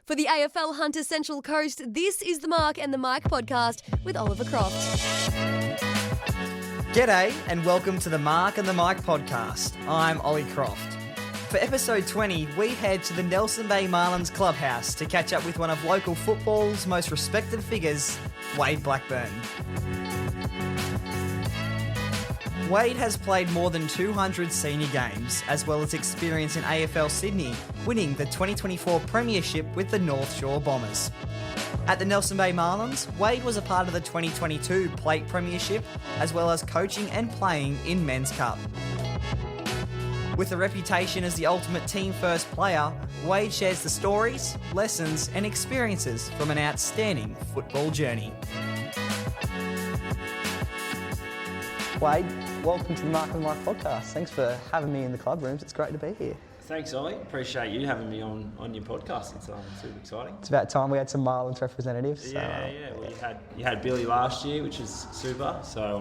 For the AFL Hunter Central Coast, this is the Mark and the Mike podcast with Oliver Croft. G'day and welcome to the Mark and the Mike podcast. I'm Ollie Croft. For episode 20, we head to the Nelson Bay Marlins Clubhouse to catch up with one of local football's most respected figures, Wade Blackburne. Wade has played more than 200 senior games, as well as experience in AFL Sydney, winning the 2024 Premiership with the North Shore Bombers. At the Nelson Bay Marlins, Wade was a part of the 2022 Plate Premiership, as well as coaching and playing in Men's Cup. With a reputation as the ultimate team-first player, Wade shares the stories, lessons and experiences from an outstanding football journey. Wade, welcome to the Mark and Mike podcast. Thanks for having me in the club rooms. It's great to be here. Thanks, Ollie. Appreciate you having me on your podcast. It's super exciting. It's about time we had some Marlins representatives. Yeah. Well, you had Billy last year, which is super. So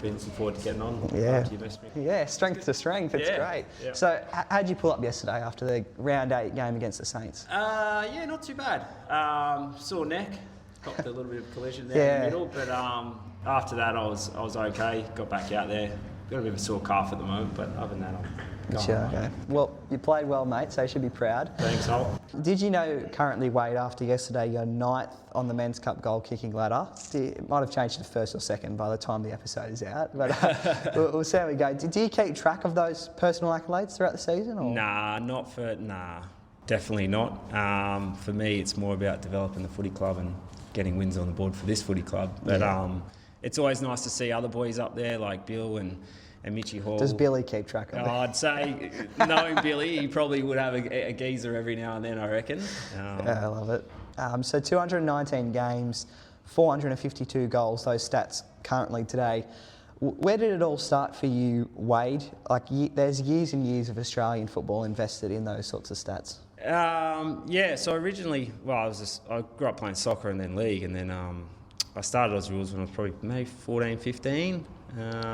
been looking forward to getting on. Yeah. After you messaged me. Yeah, strength to strength. It's great. Yeah. So, how'd you pull up yesterday after the round 8 game against the Saints? Not too bad. Sore neck. Copped a little bit of collision there in the middle, but after that I was okay. Got back out there. Got a bit of a sore calf at the moment, but other than that, I'm going on. Okay. Well, you played well, mate, so you should be proud. Thanks, Ollie. Did you know currently, Wade, after yesterday, you're 9th on the Men's Cup goal kicking ladder? It might have changed to first or second by the time the episode is out, but we'll see how we go. Do you keep track of those personal accolades throughout the season? Or? Nah, definitely not. For me, it's more about developing the footy club and getting wins on the board for this footy club. But it's always nice to see other boys up there like Bill and Mitchy Hall. Does Billy keep track of it? I'd say, knowing Billy, he probably would have a geezer every now and then, I reckon. Yeah, I love it. So 219 games, 452 goals, those stats currently today. Where did it all start for you, Wade? There's years and years of Australian football invested in those sorts of stats. So originally, I grew up playing soccer and then league, and then I started Oz Rules when I was probably maybe 14, 15.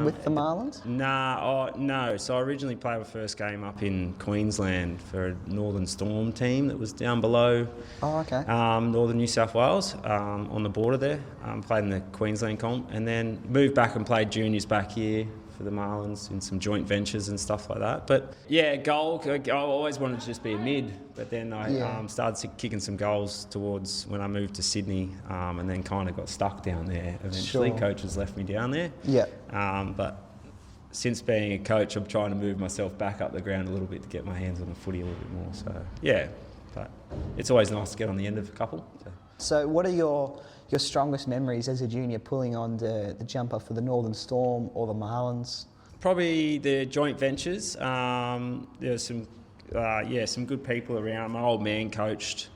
With the Marlins? No. So I originally played my first game up in Queensland for a Northern Storm team that was down below Northern New South Wales, on the border there. Played in the Queensland comp, and then moved back and played juniors back here for the Marlins in some joint ventures and stuff like that. But goal, I always wanted to just be a mid, but then I started kicking some goals towards when I moved to Sydney, and then kind of got stuck down there eventually. Sure. Coaches left me down there. But since being a coach, I'm trying to move myself back up the ground a little bit to get my hands on the footy a little bit more. So but it's always nice to get on the end of a couple. So what are your strongest memories as a junior pulling on the jumper for the Northern Storm or the Marlins? Probably the joint ventures. There were some good people around. My old man coached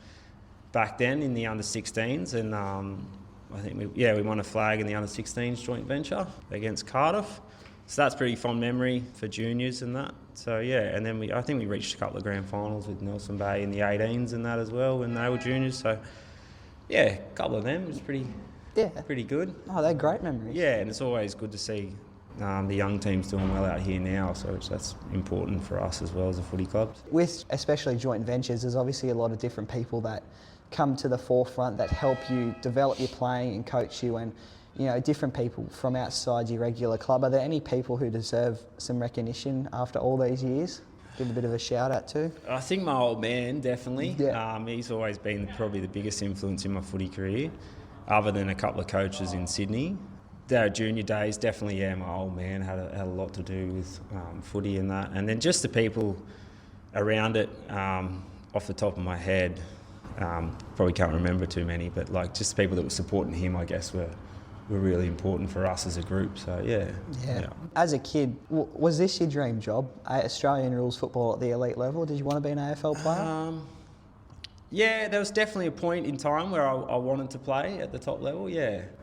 back then in the under-16s, and I think we won a flag in the under-16s joint venture against Cardiff. So that's pretty fond memory for juniors and that. So and then I think we reached a couple of grand finals with Nelson Bay in the 18s and that as well when they were juniors. So a couple of them was pretty good. Oh, they're great memories. Yeah, and it's always good to see the young teams doing well out here now, so that's important for us as well as a footy club. With especially joint ventures, there's obviously a lot of different people that come to the forefront that help you develop your playing and coach you, and different people from outside your regular club. Are there any people who deserve some recognition after all these years? Give a bit of a shout out to? I think my old man, definitely. Yeah. He's always been probably the biggest influence in my footy career, other than a couple of coaches in Sydney. Their junior days, definitely, my old man had a lot to do with footy and that. And then just the people around it, off the top of my head, probably can't remember too many, but just the people that were supporting him, I guess, were really important for us as a group. So yeah. As a kid, was this your dream job? Australian rules football at the elite level? Did you want to be an AFL player? There was definitely a point in time where I wanted to play at the top level.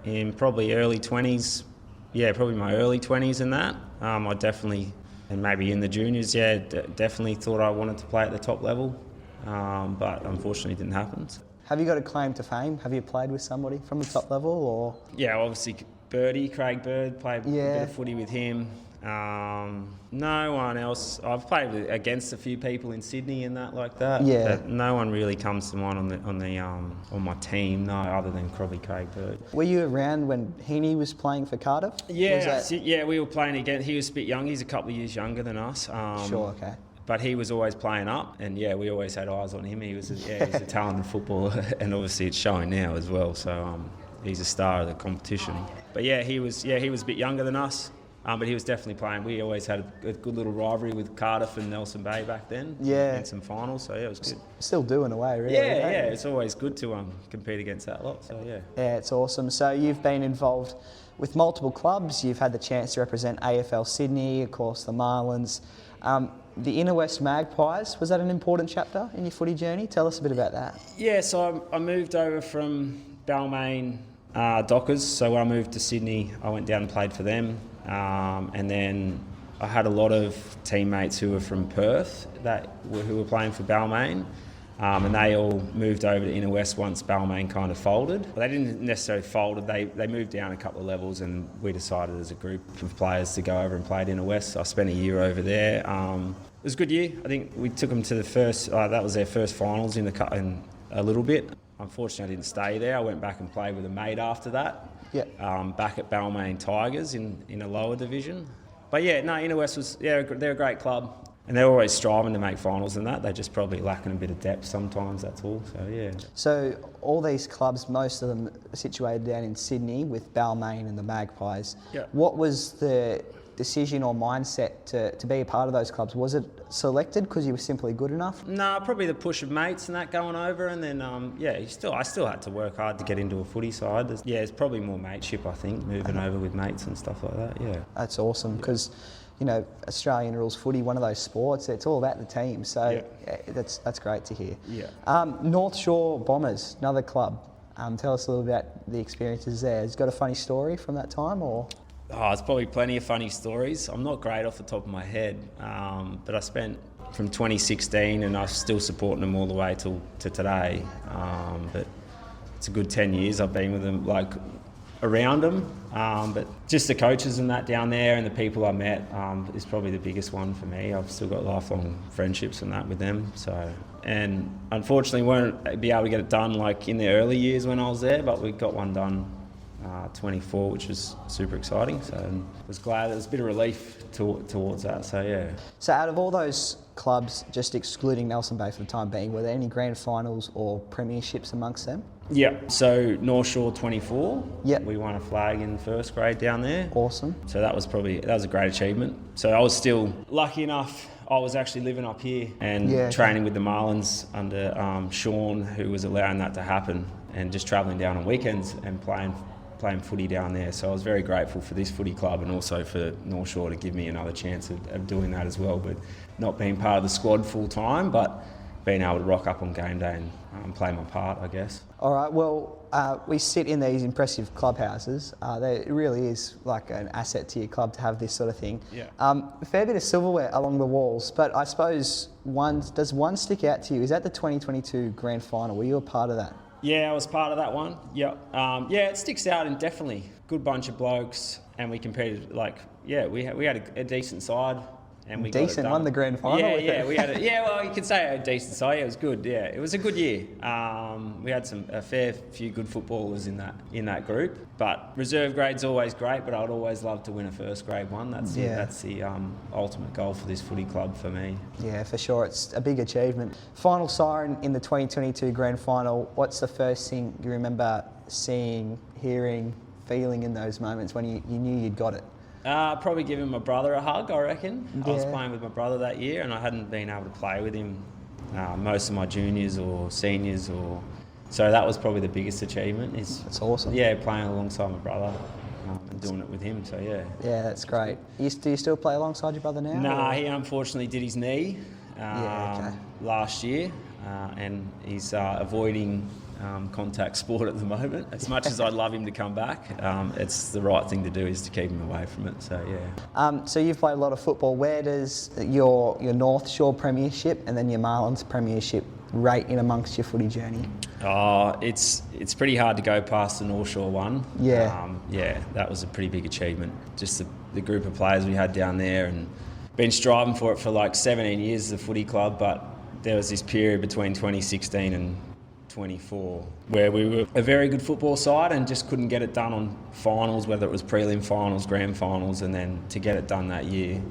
In probably early 20s. Probably my early 20s and that. I definitely, and maybe in the juniors, definitely thought I wanted to play at the top level, but unfortunately it didn't happen. Have you got a claim to fame? Have you played with somebody from the top level, or? Yeah, obviously Craig Bird, played a bit of footy with him. No one else. I've played against a few people in Sydney and that like that. Yeah. But no one really comes to mind on my team, no, other than probably Craig Bird. Were you around when Heaney was playing for Cardiff? Yeah, we were playing again. He was a bit young. He's a couple of years younger than us. Sure, okay. But he was always playing up, and yeah, we always had eyes on him. He was a talented footballer, and obviously it's showing now as well. So he's a star of the competition. But yeah, he was a bit younger than us. But he was definitely playing. We always had a good little rivalry with Cardiff and Nelson Bay back then. Yeah. In some finals, so yeah, it was good. Still do in a way, really. Yeah, it's always good to compete against that lot, so yeah. Yeah, it's awesome. So you've been involved with multiple clubs. You've had the chance to represent AFL Sydney, of course, the Marlins. The Inner West Magpies, was that an important chapter in your footy journey? Tell us a bit about that. Yeah, so I moved over from Balmain Dockers. So when I moved to Sydney, I went down and played for them. And then I had a lot of teammates who were from Perth who were playing for Balmain. And they all moved over to Inner West once Balmain kind of folded. But they didn't necessarily fold. They moved down a couple of levels, and we decided as a group of players to go over and play at Inner West. So I spent a year over there. It was a good year. I think we took them to the first. That was their first finals in a little bit. Unfortunately, I didn't stay there. I went back and played with a mate after that. Yeah. Back at Balmain Tigers in a lower division. But yeah, no, Inner West they're a great club. And they're always striving to make finals and that. They're just probably lacking a bit of depth sometimes, that's all. So, yeah. So all these clubs, most of them are situated down in Sydney with Balmain and the Magpies. Yeah. What was the decision or mindset to be a part of those clubs? Was it selected because you were simply good enough? No, probably the push of mates and that going over. And then, I still had to work hard to get into a footy side. It's probably more mateship, I think, moving over with mates and stuff like that, yeah. That's awesome because... You know, Australian rules footy, one of those sports, it's all about the team. So that's great to hear. Yeah. North Shore Bombers, another club. Tell us a little about the experiences there. Has it got a funny story from that time, or? Oh, there's probably plenty of funny stories. I'm not great off the top of my head, but I spent from 2016 and I'm still supporting them all the way to today. But it's a good 10 years I've been with them, around them, but just the coaches and that down there and the people I met is probably the biggest one for me. I've still got lifelong friendships and that with them. So, and unfortunately won't be able to get it done in the early years when I was there, but we got one done 24, which was super exciting. So I was glad. There was a bit of relief towards that. So yeah. So out of all those clubs, just excluding Nelson Bay for the time being, were there any grand finals or premierships amongst them? Yeah, so North Shore 24. Yep. We won a flag in first grade down there. Awesome. So that was a great achievement. So I was still lucky enough. I was actually living up here and training with the Marlins under Sean, who was allowing that to happen, and just travelling down on weekends and playing footy down there. So I was very grateful for this footy club and also for North Shore to give me another chance of doing that as well, but not being part of the squad full time, but being able to rock up on game day and play my part, I guess. All right, well, we sit in these impressive clubhouses. It really is like an asset to your club to have this sort of thing. Yeah. A fair bit of silverware along the walls, but I suppose does one stick out to you? Is that the 2022 grand final? Were you a part of that? Yeah, I was part of that one. Yeah. It sticks out, and definitely good bunch of blokes, and we competed we had a decent side. And we won the grand final. We had well, you could say a decent side. Yeah, it was good. Yeah, it was a good year. We had a fair few good footballers in that group. But reserve grade's always great. But I'd always love to win a first grade one. That's the ultimate goal for this footy club for me. Yeah, for sure. It's a big achievement. Final siren in the 2022 grand final. What's the first thing you remember seeing, hearing, feeling in those moments when you knew you'd got it? Probably giving my brother a hug, I reckon. Yeah. I was playing with my brother that year and I hadn't been able to play with him most of my juniors or seniors. So that was probably the biggest achievement. That's awesome. Yeah, playing alongside my brother and doing it with him, so yeah. Yeah, that's great. Do you still play alongside your brother now? Nah, he unfortunately did his knee last year and he's avoiding contact sport at the moment. As much as I'd love him to come back, it's the right thing to do is to keep him away from it. So yeah. So you've played a lot of football. Where does your North Shore Premiership and then your Marlins Premiership rate in amongst your footy journey? It's pretty hard to go past the North Shore one. Yeah. That was a pretty big achievement. Just the group of players we had down there, and been striving for it for like 17 years as a footy club, but there was this period between 2016 and 24 where we were a very good football side and just couldn't get it done on finals, whether it was prelim finals, grand finals, and then to get it done that year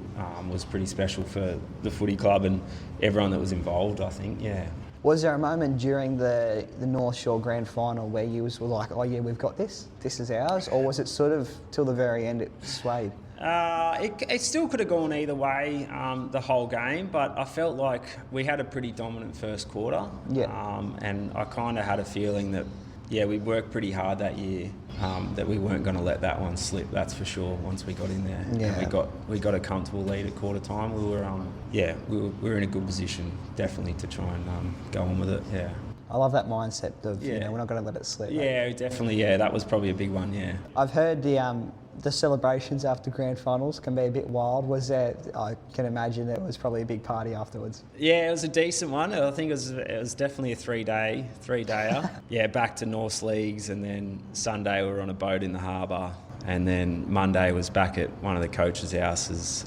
was pretty special for the footy club and everyone that was involved, I think, yeah. Was there a moment during the North Shore Grand Final where you were like, oh yeah, we've got this is ours, or was it sort of till the very end it swayed? It still could have gone either way the whole game, but I felt like we had a pretty dominant first quarter. Yeah. And I kind of had a feeling that, we worked pretty hard that year, that we weren't going to let that one slip, that's for sure, once we got in there. Yeah. And we got a comfortable lead at quarter time. We were in a good position, definitely, to try and go on with it, yeah. I love that mindset of, we're not going to let it slip. Yeah, definitely, that was probably a big one, yeah. I've heard the celebrations after grand finals can be a bit wild. I can imagine it was probably a big party afterwards. Yeah, it was a decent one. I think it was definitely a three-dayer. Back to North Leagues, and then Sunday we were on a boat in the harbour, and then Monday was back at one of the coaches' houses.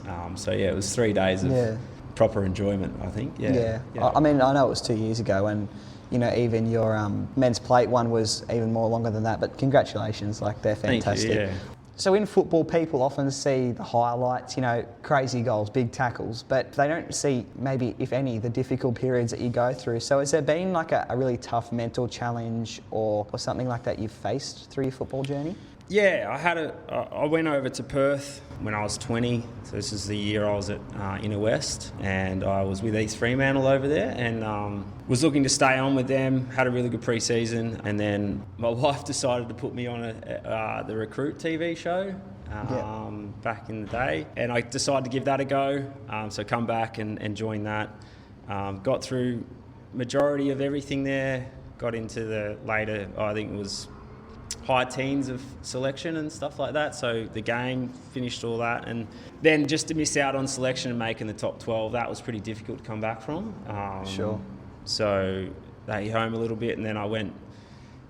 It was 3 days of proper enjoyment, I think. Yeah. I mean, I know it was 2 years ago, and even your men's plate one was even more longer than that. But congratulations, they're fantastic. Thank you, yeah. So in football, people often see the highlights, crazy goals, big tackles, but they don't see maybe, if any, the difficult periods that you go through. So has there been a really tough mental challenge or something like that you've faced through your football journey? Yeah, I went over to Perth when I was 20. So this is the year I was at Inner West, and I was with East Fremantle over there, and was looking to stay on with them. Had a really good pre-season, and then my wife decided to put me on the Recruit TV show back in the day, and I decided to give that a go. So come back and join that. Got through majority of everything there. Got into the later, I think it was high teens of selection and stuff like that, so the game, finished all that, and then just to miss out on selection and making the top 12, that was pretty difficult to come back from. Sure. So they hit home a little bit, and then I went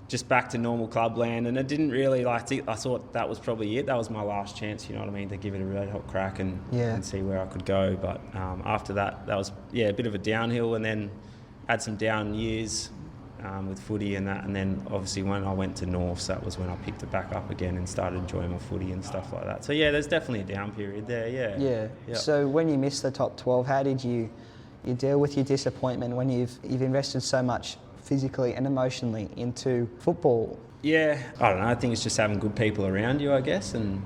just back to normal clubland, and it didn't really, I thought that was probably it. That was my last chance, you know what I mean, to give it a really hot crack and see where I could go. But after that was a bit of a downhill, and then had some down years with footy and that, and then obviously when I went to Norths, that was when I picked it back up again and started enjoying my footy and stuff like that. So there's definitely a down period there. Yeah. So when you missed the top 12, how did you deal with your disappointment when you've invested so much physically and emotionally into football? Yeah, I don't know. I think it's just having good people around you, I guess, and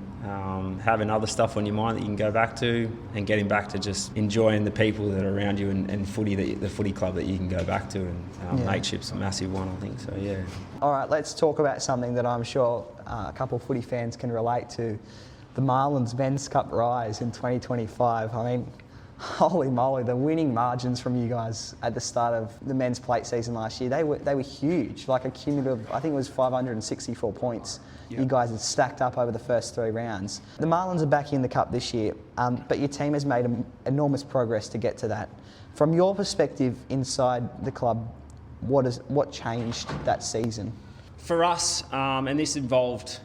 having other stuff on your mind that you can go back to, and getting back to just enjoying the people that are around you, and footy, the footy club that you can go back to, and mateship's a massive one, I think. So All right, let's talk about something that I'm sure a couple of footy fans can relate to: the Marlins Men's Cup rise in 2025. I mean, holy moly, the winning margins from you guys at the start of the men's plate season last year, they were huge, like a cumulative, I think it was 564 points you guys had stacked up over the first 3 rounds. The Marlins are back in the cup this year, but your team has made enormous progress to get to that. From your perspective inside the club, what changed that season? For us, and this involved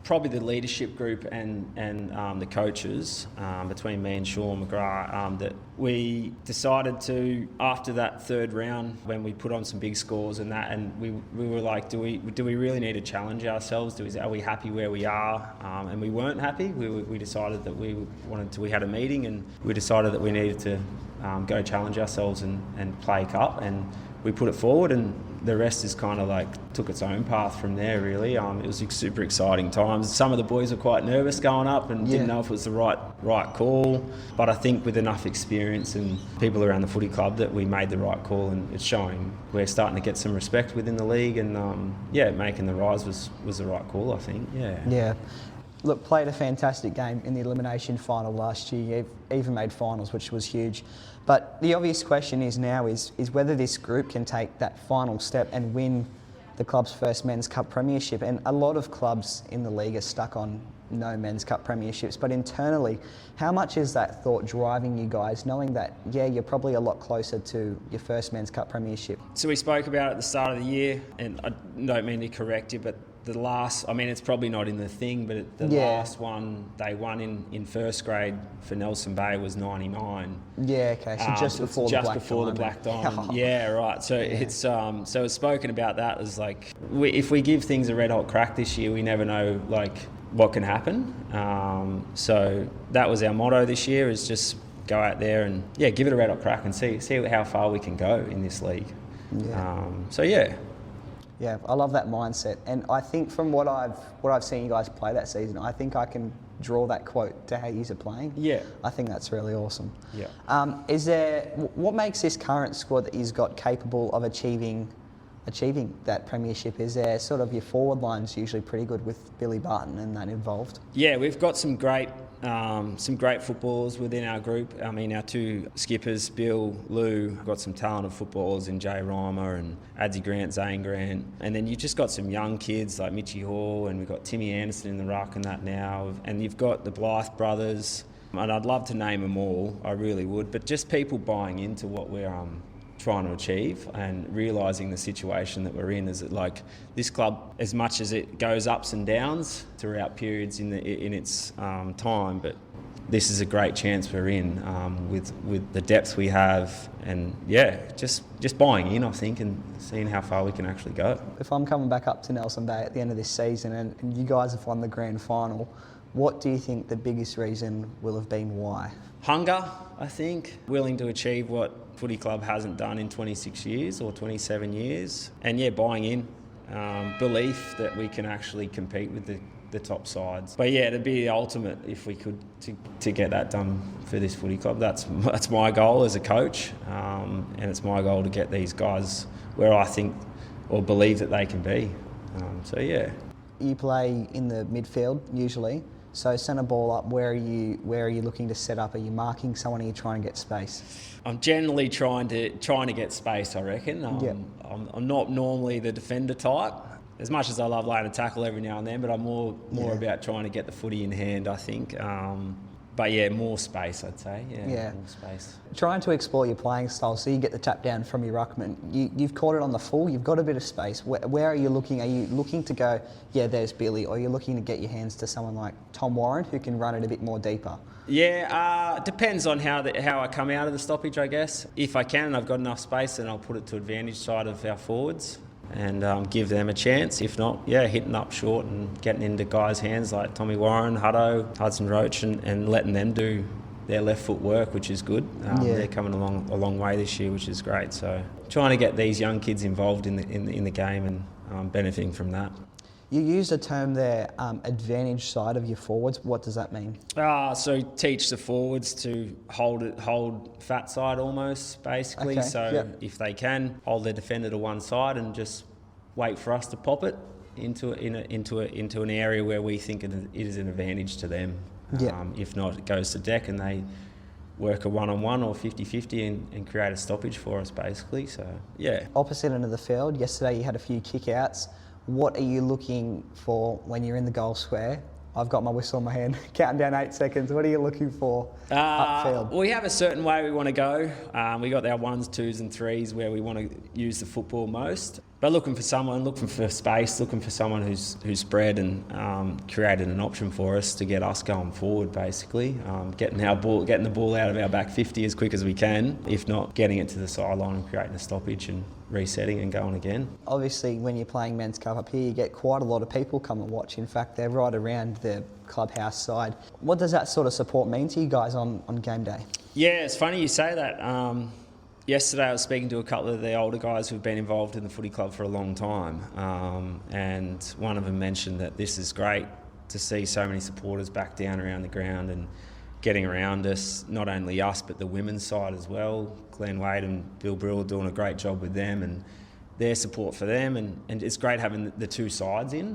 probably the leadership group and the coaches, between me and Sean McGrath, that we decided to, after that 3rd round, when we put on some big scores and that, and we were like, do we really need to challenge ourselves? Are we happy where we are? And we weren't happy. We decided that we had a meeting, and we decided that we needed to go challenge ourselves and play cup, and we put it forward, and the rest is kind of took its own path from there, really. It was super exciting times. Some of the boys were quite nervous going up and didn't know if it was the right call, but I think with enough experience and people around the footy club that we made the right call, and it's showing we're starting to get some respect within the league, and making the rise was the right call, I think. Yeah. Look, played a fantastic game in the elimination final last year. You even made finals, which was huge. But the obvious question is whether this group can take that final step and win the club's first Men's Cup Premiership. And a lot of clubs in the league are stuck on no men's cup premierships, but internally, how much is that thought driving you guys, knowing that, yeah, you're probably a lot closer to your first men's cup premiership? So we spoke about it at the start of the year, and I don't mean to correct you, but the last, I mean, it's probably not in the thing, but the last one they won in first grade for Nelson Bay was 99. Yeah, okay, so just before the Black Diamond. Yeah, right. So it's so it's spoken about that as like, if we give things a red hot crack this year, we never know like what can happen. So that was our motto this year, is just go out there and give it a red hot crack and see how far we can go in this league. Yeah, I love that mindset, and I think from what I've seen you guys play that season, I think I can draw that quote to how you are playing. Yeah, I think that's really awesome. Yeah. What makes this current squad that you've got capable of achieving that premiership? Is there sort of your forward line's usually pretty good with Billy Barton and that involved? Yeah, we've got some great footballers within our group. I mean, our two skippers, Bill, Lou, got some talented footballers in Jay Reimer and Adzi Grant, Zane Grant. And then you just got some young kids like Mitchie Hall, and we've got Timmy Anderson in the ruck and that now. And you've got the Blythe brothers. And I'd love to name them all, I really would. But just people buying into what we're trying to achieve and realising the situation that we're in, is that like this club, as much as it goes ups and downs throughout periods in its time, but this is a great chance we're in with the depth we have, and just buying in, I think, and seeing how far we can actually go. If I'm coming back up to Nelson Bay at the end of this season and you guys have won the grand final, what do you think the biggest reason will have been why? Hunger, I think. Willing to achieve what footy club hasn't done in 26 years or 27 years. And buying in. Belief that we can actually compete with the top sides. But it'd be the ultimate if we could to get that done for this footy club. That's my goal as a coach. And it's my goal to get these guys where I think or believe that they can be. You play in the midfield usually. So centre ball up, where are you looking to set up? Are you marking someone, or are you trying to get space? I'm generally trying to get space, I reckon. I'm not normally the defender type, as much as I love laying a tackle every now and then, but I'm more about trying to get the footy in hand, I think. More space, I'd say. More space. Trying to explore your playing style, so you get the tap down from your ruckman. You've caught it on the full, you've got a bit of space. Where are you looking? Are you looking to go, there's Billy, or are you looking to get your hands to someone like Tom Warren, who can run it a bit more deeper? Depends on how I come out of the stoppage, I guess. If I can and I've got enough space, then I'll put it to advantage side of our forwards and give them a chance. If not, hitting up short and getting into guys' hands like Tommy Warren, Hutto, Hudson Roach, and letting them do their left foot work, which is good. They're coming along a long way this year, which is great. So trying to get these young kids involved in the game and benefiting from that. You used a term there, advantage side of your forwards. What does that mean? So teach the forwards to hold fat side almost, basically. Okay, if they can, hold their defender to one side and just wait for us to pop it into an area where we think it is an advantage to them. If not, it goes to deck and they work a one-on-one or 50-50 and create a stoppage for us, basically. Opposite end of the field, yesterday you had a few kick-outs. What are you looking for when you're in the goal square? I've got my whistle in my hand, counting down 8 seconds. What are you looking for upfield? We have a certain way we want to go. We got our 1s, 2s and 3s where we want to use the football most. But looking for space, looking for someone who's spread and created an option for us to get us going forward, basically. Getting the ball out of our back 50 as quick as we can. If not, getting it to the sideline and creating a stoppage and resetting and going again. Obviously, when you're playing men's cup up here, you get quite a lot of people come and watch. In fact, they're right around the clubhouse side. What does that sort of support mean to you guys on game day? Yeah, it's funny you say that. Yesterday I was speaking to a couple of the older guys who've been involved in the footy club for a long time, and one of them mentioned that this is great to see so many supporters back down around the ground and getting around us, not only us but the women's side as well. Glenn Wade and Bill Brill are doing a great job with them and their support for them, and it's great having the two sides in,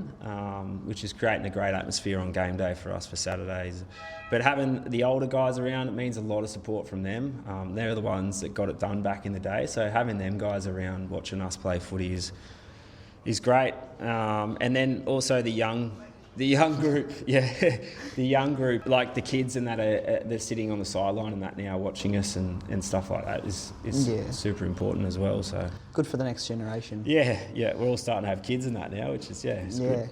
which is creating a great atmosphere on game day for us for Saturdays. But having the older guys around, it means a lot of support from them. They're the ones that got it done back in the day, so having them guys around watching us play footy is great. And then also the young The young group, yeah, the young group, like the kids and that, they're sitting on the sideline and that now watching us and stuff like that is super important as well. So good for the next generation. Yeah, we're all starting to have kids and that now, which is good.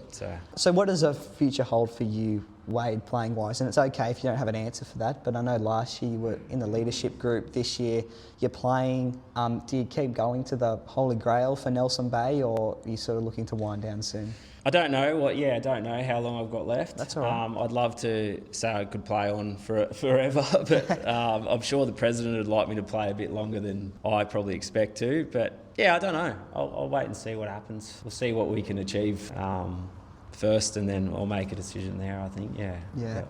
So what does a future hold for you, Wade, playing wise? And it's okay if you don't have an answer for that, but I know last year you were in the leadership group. This year you're playing. Do you keep going to the Holy Grail for Nelson Bay, or are you sort of looking to wind down soon? I don't know. I don't know how long I've got left. That's all right. I'd love to say I could play on forever, but I'm sure the president would like me to play a bit longer than I probably expect to. But yeah, I don't know. I'll wait and see what happens. We'll see what we can achieve first, and then I'll make a decision there, I think. Yeah.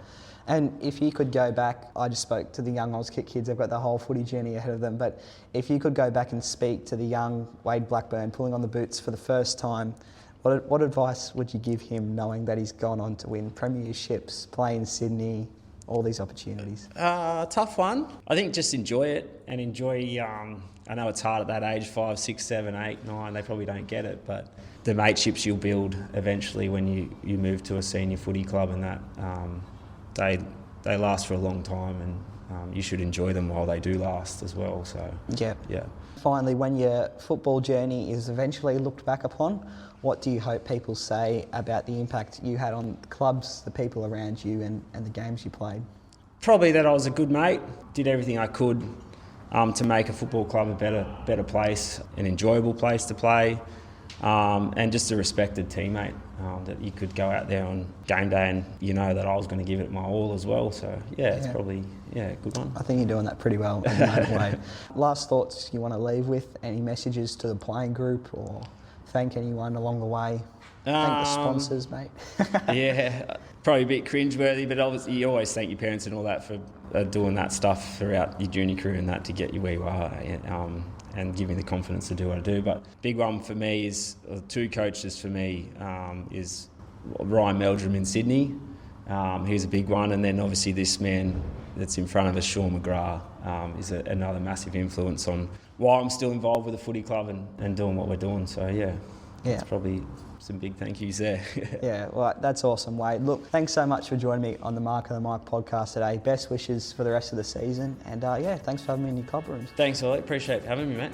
And if you could go back, I just spoke to the young Auskick kids, they've got the whole footy journey ahead of them, but if you could go back and speak to the young Wade Blackburne pulling on the boots for the first time, what advice would you give him, knowing that he's gone on to win premierships, play in Sydney, all these opportunities? Tough one. I think just enjoy it and enjoy. I know it's hard at that age, 5, 6, 7, 8, 9. They probably don't get it, but the mateships you'll build eventually when you move to a senior footy club, and that they last for a long time, and you should enjoy them while they do last as well. So yeah. Finally, when your football journey is eventually looked back upon, what do you hope people say about the impact you had on the clubs, the people around you, and the games you played? Probably that I was a good mate, did everything I could to make a football club a better place, an enjoyable place to play, and just a respected teammate, that you could go out there on game day and you know that I was going to give it my all as well. So it's probably a good one. I think you're doing that pretty well in your own way. Last thoughts you want to leave with? Any messages to the playing group, or thank anyone along the way? Thank the sponsors, mate. Probably a bit cringeworthy, but obviously you always thank your parents and all that for doing that stuff throughout your junior career and that to get you where you are, and give me the confidence to do what I do. But big one for me is, two coaches for me, is Ryan Meldrum in Sydney. He's a big one, and then obviously this man that's in front of us, Sean McGrath, is another massive influence on why I'm still involved with the footy club and doing what we're doing. So it's probably some big thank yous there. Well, that's awesome, Wade. Look, thanks so much for joining me on the Mark of the Mike podcast today. Best wishes for the rest of the season, and thanks for having me in your club rooms. Thanks, Ollie. Appreciate having me, mate.